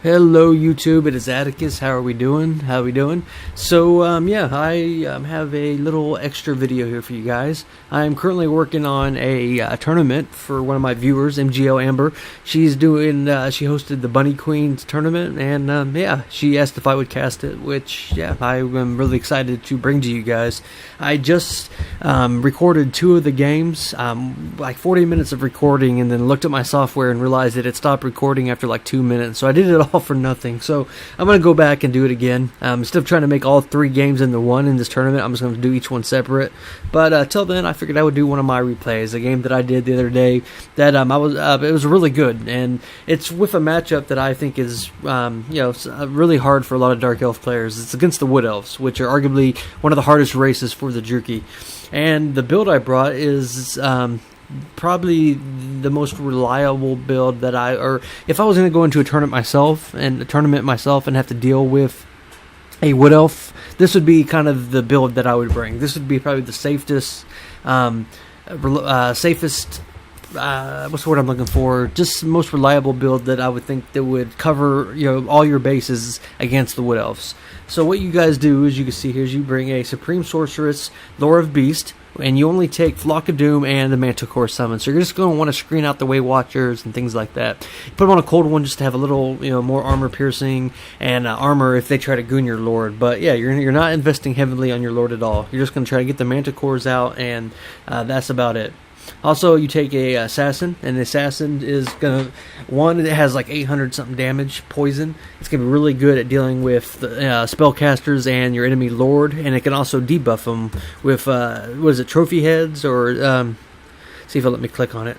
Hello YouTube, it is Atticus. How are we doing? So yeah, I have a little extra video here for you guys. I'm currently working on a tournament for one of my viewers, MGL Amber. She's doing, she hosted the Bunny Queens tournament, and yeah, she asked if I would cast it, which yeah, I'm really excited to bring to you guys. I just recorded 2 of the games, like 40 minutes of recording, and then looked at my software and realized that it stopped recording after like 2 minutes, so I did it all for nothing. So I'm going to go back and do it again. Instead of trying to make all 3 games into one in this tournament, I'm just going to do each one separate. But till then, I figured I would do one of my replays, a game that I did the other day that it was really good, and it's with a matchup that I think is really hard for a lot of Dark Elf players. It's against the Wood Elves, which are arguably one of the hardest races for the Jerky. And the build I brought is probably the most reliable build that if I was going to go into a tournament myself and have to deal with a Wood Elf, this would be kind of the build that I would bring. This would be probably the safest, what's the word I'm looking for? Just most reliable build that I would think that would cover all your bases against the Wood Elves. So what you guys do, as you can see here, is you bring a Supreme Sorceress, Lore of Beast, and you only take Flock of Doom and the Manticore Summon. So you're just going to want to screen out the Waywatchers and things like that. You put them on a cold one just to have a little, more armor piercing and armor if they try to goon your Lord. But yeah, you're not investing heavily on your Lord at all. You're just going to try to get the Manticores out, and that's about it. Also, you take a assassin, and the assassin is gonna it has like 800 something damage, poison. It's gonna be really good at dealing with the, spellcasters and your enemy lord, and it can also debuff them with what is it, trophy heads, or see if it'll let me click on it.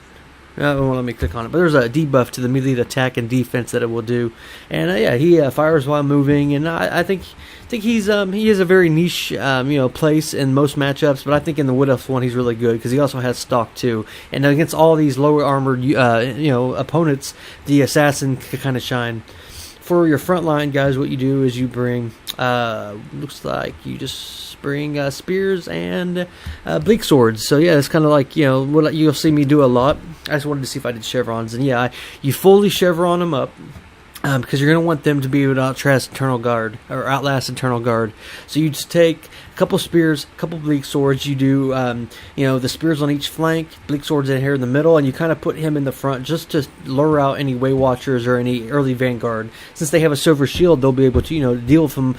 It won't let me click on it, but there's a debuff to the melee attack and defense that it will do. And yeah, he fires while moving, and I think he is a very niche place in most matchups. But I think in the Wood Elf one he's really good because he also has stalk too. And against all these lower armored opponents, the assassin can kind of shine. For your front line, guys, what you do is you bring, looks like you just bring spears and bleak swords. So yeah, it's kind of like, what you'll see me do a lot. I just wanted to see if I did chevrons. And yeah, you fully chevron them up. Because you're going to want them to be able to outlast Eternal Guard. So you just take a couple spears, a couple bleak swords. You do, the spears on each flank, bleak swords in here in the middle, and you kind of put him in the front just to lure out any Waywatchers or any early Vanguard. Since they have a silver shield, they'll be able to, deal with them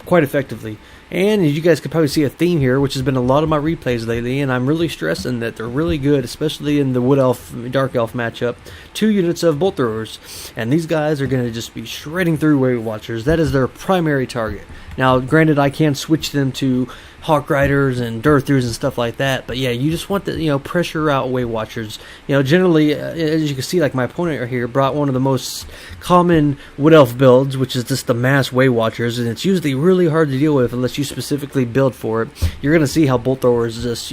quite effectively. And as you guys can probably see a theme here, which has been a lot of my replays lately, and I'm really stressing that they're really good, especially in the Wood Elf, Dark Elf matchup. 2 units of Bolt Throwers, and these guys are going to just be shredding through Waywatchers. That is their primary target. Now, granted, I can switch them to Hawk Riders and Durthers and stuff like that, but yeah, you just want to, pressure out Waywatchers. Generally, as you can see, like my opponent right here brought one of the most common Wood Elf builds, which is just the mass Waywatchers, and it's usually really hard to deal with unless you specifically build for it. You're going to see how Bolt Throwers just,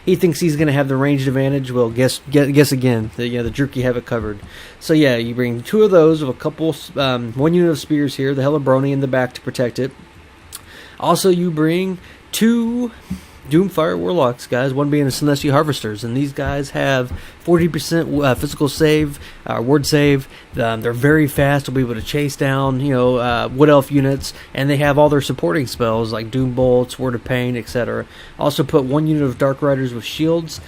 he thinks he's going to have the ranged advantage. Well, guess again, the Jerky have it covered. So yeah, you bring 2 of those with a couple, 1 unit of spears here, the Hellebroni in the back to protect it. Also, you bring 2 Doomfire Warlocks, guys, one being the Celestial Harvesters, and these guys have 40% physical save, word save. They're very fast. They'll be able to chase down, Wood Elf units, and they have all their supporting spells like Doom Bolts, Word of Pain, etc. Also put 1 unit of Dark Riders with shields,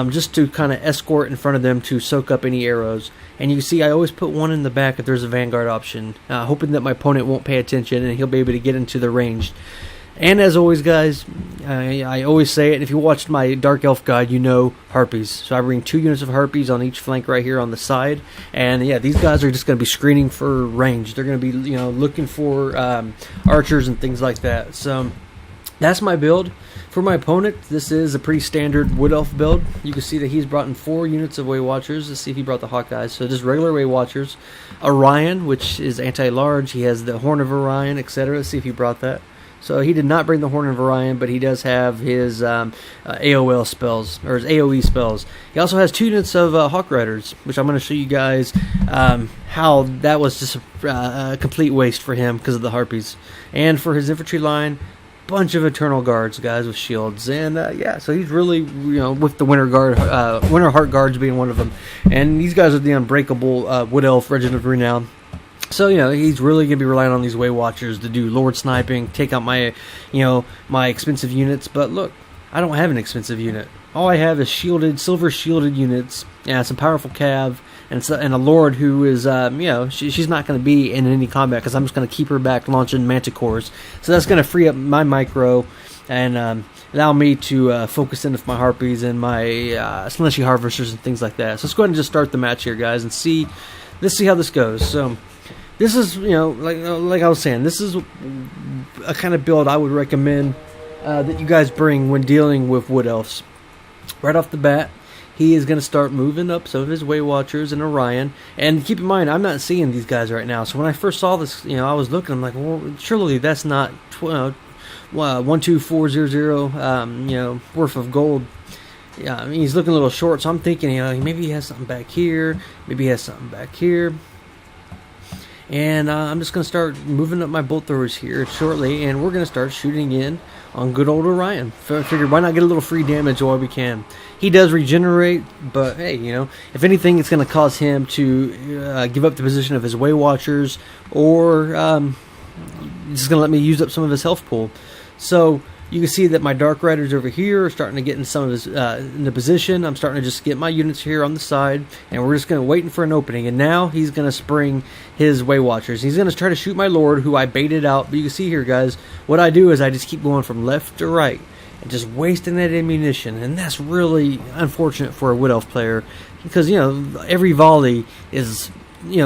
just to kind of escort in front of them to soak up any arrows. And you can see I always put 1 in the back if there's a Vanguard option, hoping that my opponent won't pay attention and he'll be able to get into the range. And as always, guys, I always say it, if you watched my Dark Elf guide, Harpies. So I bring 2 units of Harpies on each flank right here on the side. And yeah, these guys are just going to be screening for range. They're going to be, looking for archers and things like that. So that's my build. For my opponent, this is a pretty standard Wood Elf build. You can see that he's brought in 4 units of Waywatchers. Let's see if he brought the Hawkeyes. So just regular Waywatchers. Orion, which is anti-large. He has the Horn of Orion, etc. Let's see if he brought that. So he did not bring the Horn of Orion, but he does have his AOL spells, or his AOE spells. He also has 2 units of Hawk Riders, which I'm going to show you guys how that was just a complete waste for him because of the Harpies. And for his infantry line, bunch of Eternal Guards, guys, with shields. And yeah, so he's really, with the Winter Heart Guards being one of them. And these guys are the unbreakable Wood Elf Regiment of Renown. So, he's really going to be relying on these Waywatchers to do Lord sniping, take out my, my expensive units. But look, I don't have an expensive unit. All I have is silver shielded units, some powerful cav, and a Lord who is, she's not going to be in any combat because I'm just going to keep her back launching manticores. So that's going to free up my micro and allow me to focus in with my harpies and my Slenshi harvesters and things like that. So let's go ahead and just start the match here, guys, and let's see how this goes. So this is, like I was saying, this is a kind of build I would recommend that you guys bring when dealing with Wood Elves. Right off the bat, he is going to start moving up some of his Waywatchers and Orion. And keep in mind, I'm not seeing these guys right now. So when I first saw this, I was looking, I'm like, well, surely that's not 12400, worth of gold. Yeah, I mean, he's looking a little short, so I'm thinking, maybe he has something back here, maybe he has something back here. And I'm just going to start moving up my bolt throwers here shortly, and we're going to start shooting in on good old Orion. Figured, why not get a little free damage while we can? He does regenerate, but hey, if anything, it's going to cause him to give up the position of his Waywatchers, or it's going to let me use up some of his health pool. So you can see that my Dark Riders over here are starting to get in some of his into position. I'm starting to just get my units here on the side, and we're just going to waiting for an opening. And now he's going to spring his Waywatchers. He's going to try to shoot my Lord, who I baited out. But you can see here, guys, what I do is I just keep going from left to right and just wasting that ammunition. And that's really unfortunate for a Wood Elf player because, every volley is,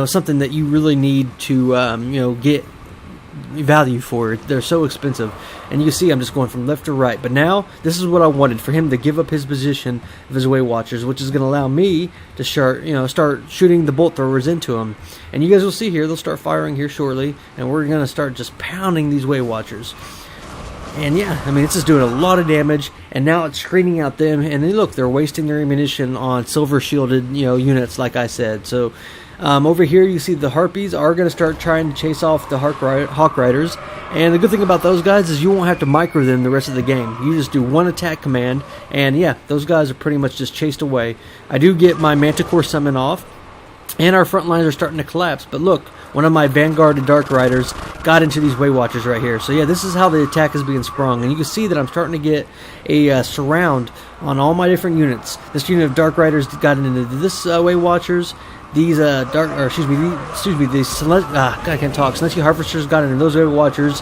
something that you really need to, get value for it. They're so expensive, and you can see I'm just going from left to right. But now this is what I wanted, for him to give up his position of his Waywatchers, which is going to allow me to start shooting the bolt throwers into him. And you guys will see here, they'll start firing here shortly, and we're going to start just pounding these Waywatchers. And yeah, I mean, it's just doing a lot of damage, and now it's screening out them. And then look, they're wasting their ammunition on silver shielded units, like I said. So over here you see the Harpies are going to start trying to chase off the Hawk Riders, and the good thing about those guys is you won't have to micro them the rest of the game. You just do one attack command, and yeah, those guys are pretty much just chased away. I do get my Manticore summon off, and our front lines are starting to collapse, but look, one of my Vanguard and Dark Riders got into these Waywatchers right here. So yeah, this is how the attack is being sprung, and you can see that I'm starting to get a surround on all my different units. This unit of Dark Riders got into this Waywatchers. These God, I can't talk. Slenshi Harvesters got into those Waywatchers.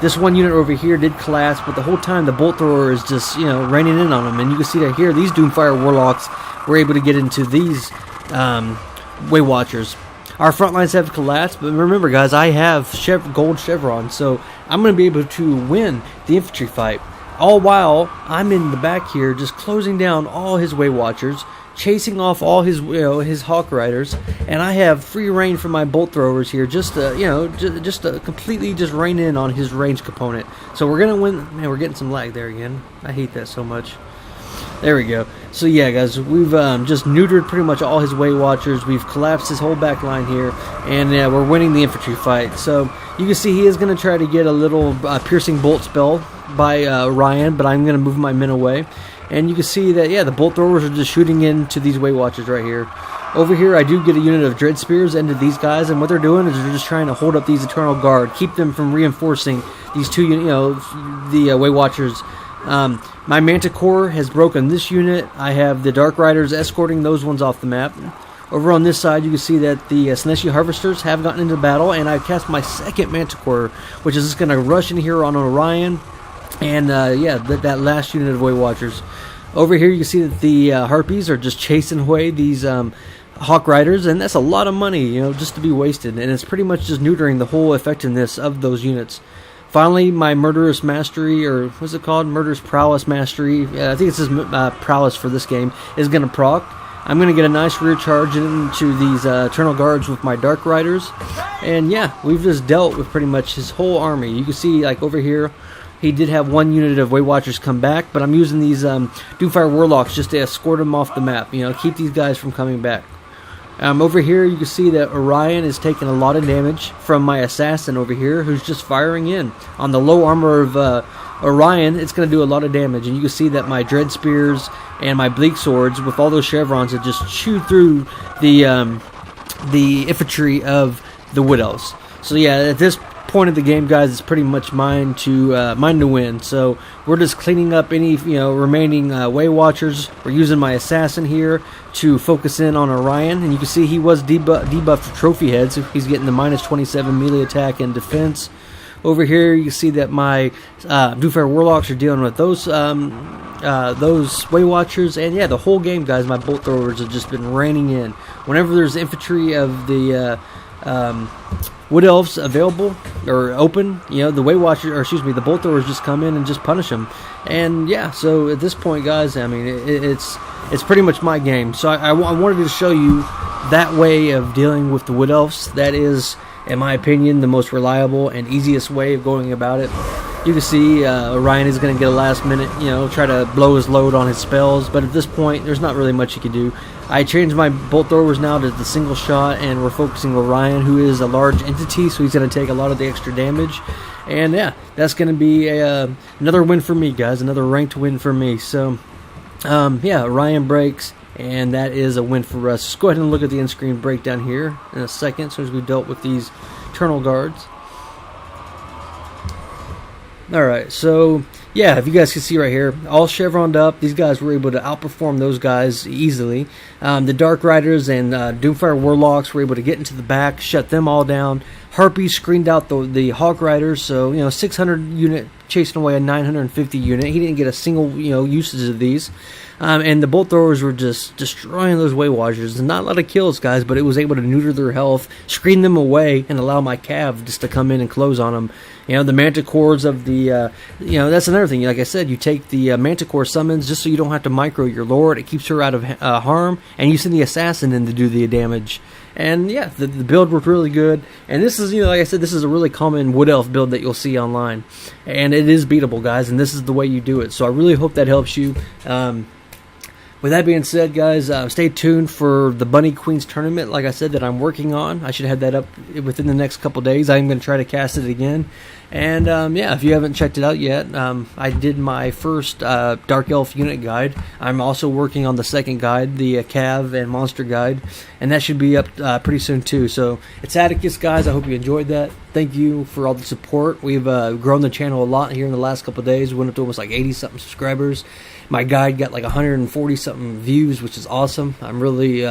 This one unit over here did collapse, but the whole time the bolt thrower is just raining in on them. And you can see that here, these Doomfire Warlocks were able to get into these Waywatchers. Our front lines have collapsed, but remember, guys, I have gold chevrons, so I'm going to be able to win the infantry fight. All while I'm in the back here, just closing down all his Waywatchers, chasing off all his his Hawk Riders, and I have free reign from my bolt throwers here, just to completely just rain in on his range component. So we're gonna win. Man, we're getting some lag there again. I hate that so much. There we go. So yeah, guys, we've just neutered pretty much all his Waywatchers. We've collapsed his whole back line here, and we're winning the infantry fight. So you can see he is going to try to get a little piercing bolt spell by Ryan, but I'm going to move my men away. And you can see that, yeah, the bolt throwers are just shooting into these Waywatchers right here. Over here, I do get a unit of Dread Spears into these guys, and what they're doing is they're just trying to hold up these Eternal Guard, keep them from reinforcing these two, the Waywatchers. My Manticore has broken this unit. I have the Dark Riders escorting those ones off the map. Over on this side, you can see that the Slenshi Harvesters have gotten into battle, and I've cast my second Manticore, which is just going to rush in here on Orion, and that last unit of Waywatchers. Over here, you can see that the Harpies are just chasing away these Hawk Riders, and that's a lot of money, just to be wasted, and it's pretty much just neutering the whole effectiveness of those units. Finally, my Murderous Mastery, or what's it called? Murderous Prowess Mastery, I think it says Prowess for this game, is going to proc. I'm going to get a nice rear charge into these Eternal Guards with my Dark Riders. And yeah, we've just dealt with pretty much his whole army. You can see, like over here, he did have one unit of Waywatchers come back, but I'm using these Doomfire Warlocks just to escort them off the map, keep these guys from coming back. Over here, you can see that Orion is taking a lot of damage from my Assassin over here, who's just firing in. On the low armor of Orion, it's going to do a lot of damage, and you can see that my Dread Spears and my Bleak Swords, with all those chevrons, have just chewed through the infantry of the Wood Elves. So yeah, at this point of the game, guys, it's pretty much mine to win. So we're just cleaning up any remaining Waywatchers. We're using my assassin here to focus in on Orion, and you can see he was debuffed for trophy heads. So he's getting the -27 melee attack and defense. Over here, you can see that my Doomfire Warlocks are dealing with those Waywatchers, and yeah, the whole game, guys, my bolt throwers have just been raining in. Whenever there's infantry of the Wood Elves available or open, the Waywatchers, or excuse me, the bolt throwers just come in and just punish them. And yeah, so at this point, guys, I mean, it's pretty much my game. So I wanted to show you that way of dealing with the Wood Elves. That is, in my opinion, the most reliable and easiest way of going about it. You can see Orion is going to get a last minute, try to blow his load on his spells, but at this point, there's not really much you can do. I changed my bolt throwers now to the single shot, and we're focusing Orion, who is a large entity, so he's going to take a lot of the extra damage. And yeah, that's going to be another win for me, guys, another ranked win for me. So yeah, Orion breaks, and that is a win for us. Let's go ahead and look at the end-screen breakdown here in a second, as soon as we dealt with these Eternal Guards. Alright, so yeah, if you guys can see right here, all chevroned up, these guys were able to outperform those guys easily. The Dark Riders and Doomfire Warlocks were able to get into the back, shut them all down. Harpies screened out the Hawk Riders, so 600 unit chasing away a 950 unit. He didn't get a single usage of these. And the bolt throwers were just destroying those Waywatchers. Not a lot of kills, guys, but it was able to neuter their health, screen them away, and allow my cav just to come in and close on them. The manticores of the, that's another thing. Like I said, you take the manticore summons just so you don't have to micro your lord. It keeps her out of harm, and you send the assassin in to do the damage. And yeah, the build worked really good. And this is, like I said, this is a really common Wood Elf build that you'll see online. And it is beatable, guys, and this is the way you do it. So I really hope that helps you. With that being said, guys, stay tuned for the Bunny Queens tournament, like I said, that I'm working on. I should have that up within the next couple days. I'm going to try to cast it again. And yeah, if you haven't checked it out yet, I did my first Dark Elf unit guide. I'm also working on the second guide, the Cav and Monster guide, and that should be up pretty soon too. So it's Atticus, guys. I hope you enjoyed that. Thank you for all the support. We've grown the channel a lot here in the last couple of days. We went up to almost like 80-something subscribers. My guide got like 140-something views, which is awesome. I'm really,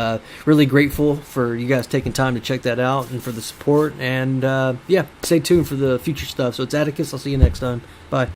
really grateful for you guys taking time to check that out and for the support. And yeah, stay tuned for the future stuff. So it's Atticus. I'll see you next time. Bye.